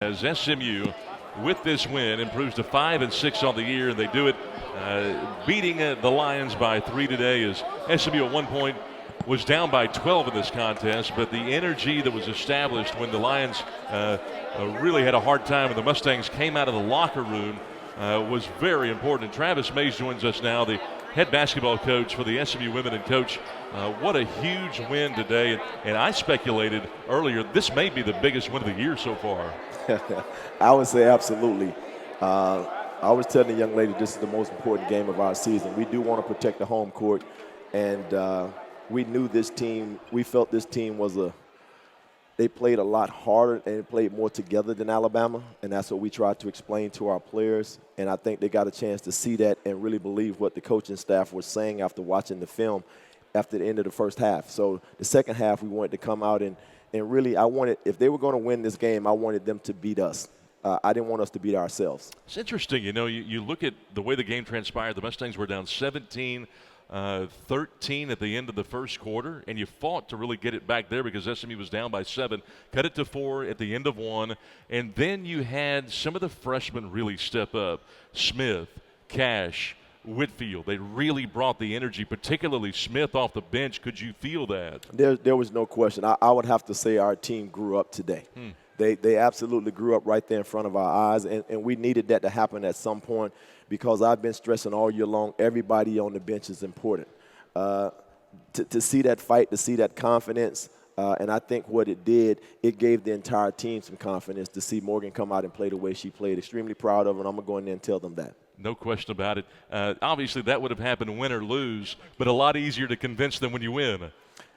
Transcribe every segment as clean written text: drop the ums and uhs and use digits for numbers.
as SMU, with this win, improves to 5-6 on the year, and they do it beating the Lions by 3 today. As SMU at one point was down by 12 in this contest, but the energy that was established when the Lions really had a hard time and the Mustangs came out of the locker room was very important. And Travis Mays joins us now, the head basketball coach for the SMU women. And coach, what a huge win today. And I speculated earlier this may be the biggest win of the year so far. I would say absolutely. I was telling the young lady this is the most important game of our season. We do want to protect the home court, and we knew this team, we felt this team they played a lot harder and played more together than Alabama, and that's what we tried to explain to our players. And I think they got a chance to see that and really believe what the coaching staff was saying after watching the film after the end of the first half. So the second half, we wanted to come out and really, if they were going to win this game, I wanted them to beat us. I didn't want us to beat ourselves. It's interesting. You know, you look at the way the game transpired. The Mustangs were down 17-13 at the end of the first quarter, and you fought to really get it back there because SMU was down by 7, cut it to 4 at the end of 1, and then you had some of the freshmen really step up. Smith, Cash, Whitfield, they really brought the energy, particularly Smith off the bench. Could you feel that? There was no question. I would have to say our team grew up today. They absolutely grew up right there in front of our eyes, and we needed that to happen at some point because I've been stressing all year long, everybody on the bench is important. To see that fight, to see that confidence, and I think what it did, it gave the entire team some confidence to see Morgan come out and play the way she played. Extremely proud of her, and I'm going to go in there and tell them that. No question about it. Obviously, that would have happened win or lose, but a lot easier to convince them when you win.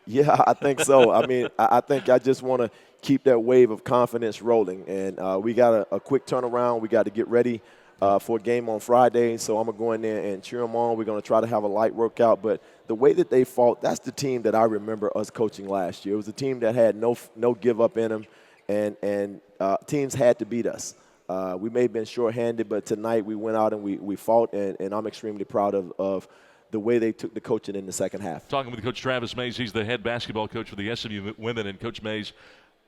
Yeah, I think so. I mean, I think I just want to keep that wave of confidence rolling. And we got a quick turnaround. We got to get ready for a game on Friday. So I'm going to go in there and cheer them on. We're going to try to have a light workout. But the way that they fought, that's the team that I remember us coaching last year. It was a team that had no give up in them, and teams had to beat us. We may have been shorthanded, but tonight we went out and we fought, and I'm extremely proud of the way they took the coaching in the second half. Talking with Coach Travis Mays, he's the head basketball coach for the SMU women. And Coach Mays,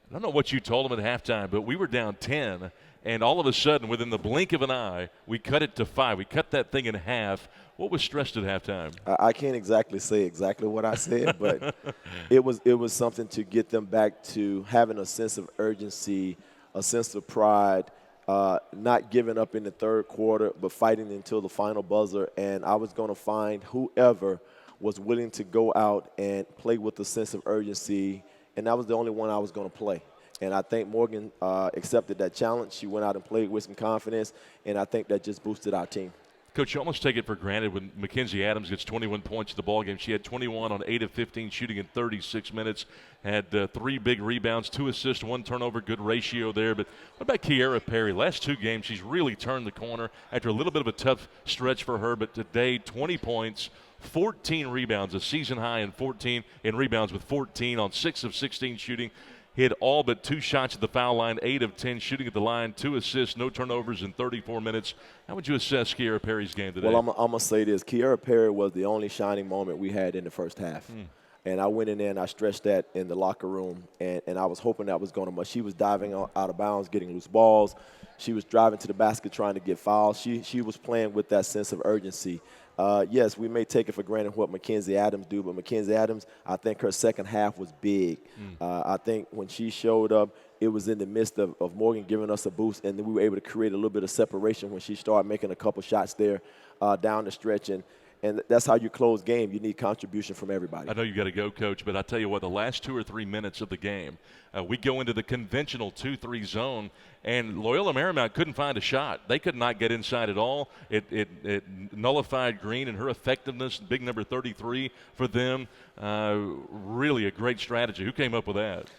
I don't know what you told him at halftime, but we were down 10, and all of a sudden, within the blink of an eye, we cut it to 5. We cut that thing in half. What was stressed at halftime? I can't exactly say exactly what I said, but it was something to get them back to having a sense of urgency, a sense of pride, not giving up in the third quarter, but fighting until the final buzzer. And I was going to find whoever was willing to go out and play with a sense of urgency, and that was the only one I was going to play. And I think Morgan accepted that challenge. She went out and played with some confidence, and I think that just boosted our team. Coach, you almost take it for granted when Mackenzie Adams gets 21 points in the ballgame. She had 21 on 8 of 15 shooting in 36 minutes, had 3 big rebounds, 2 assists, 1 turnover, good ratio there. But what about Kiara Perry? Last 2 games, she's really turned the corner after a little bit of a tough stretch for her. But today, 20 points, 14 rebounds, a season high in 14 in rebounds with 14 on 6 of 16 shooting. Hit all but 2 shots at the foul line, 8 of 10 shooting at the line, 2 assists, no turnovers in 34 minutes. How would you assess Kiara Perry's game today? Well, I'm going to say this. Kiara Perry was the only shining moment we had in the first half. And I went in there and I stretched that in the locker room, and I was hoping that was going to – she was diving out of bounds, getting loose balls. She was driving to the basket trying to get fouls. She was playing with that sense of urgency. Yes, we may take it for granted what Mackenzie Adams do, but Mackenzie Adams, I think her second half was big. I think when she showed up, it was in the midst of Morgan giving us a boost, and then we were able to create a little bit of separation when she started making a couple shots there down the stretch. And that's how you close game. You need contribution from everybody. I know you got to go, Coach, but I tell you what, the last 2 or 3 minutes of the game, we go into the conventional 2-3 zone, and Loyola Marymount couldn't find a shot. They could not get inside at all. It nullified Green and her effectiveness, big number 33 for them. Really a great strategy. Who came up with that?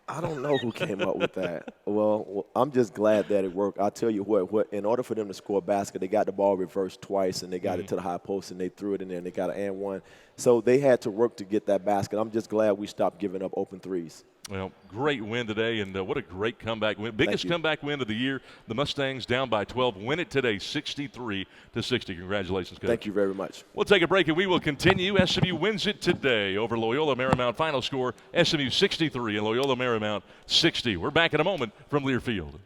I don't know who came up with that. Well, I'm just glad that it worked. I'll tell you what, in order for them to score a basket, they got the ball reversed twice, and they got it to the high post, and they threw it in there, and they got an and one. So they had to work to get that basket. I'm just glad we stopped giving up open threes. Well, great win today, and what a great comeback win. Biggest comeback win of the year. The Mustangs down by 12. Win it today, 63-60. Congratulations, Coach. Thank you very much. We'll take a break, and we will continue. SMU wins it today over Loyola Marymount. Final score, SMU 63 and Loyola Marymount 60. We're back in a moment from Learfield.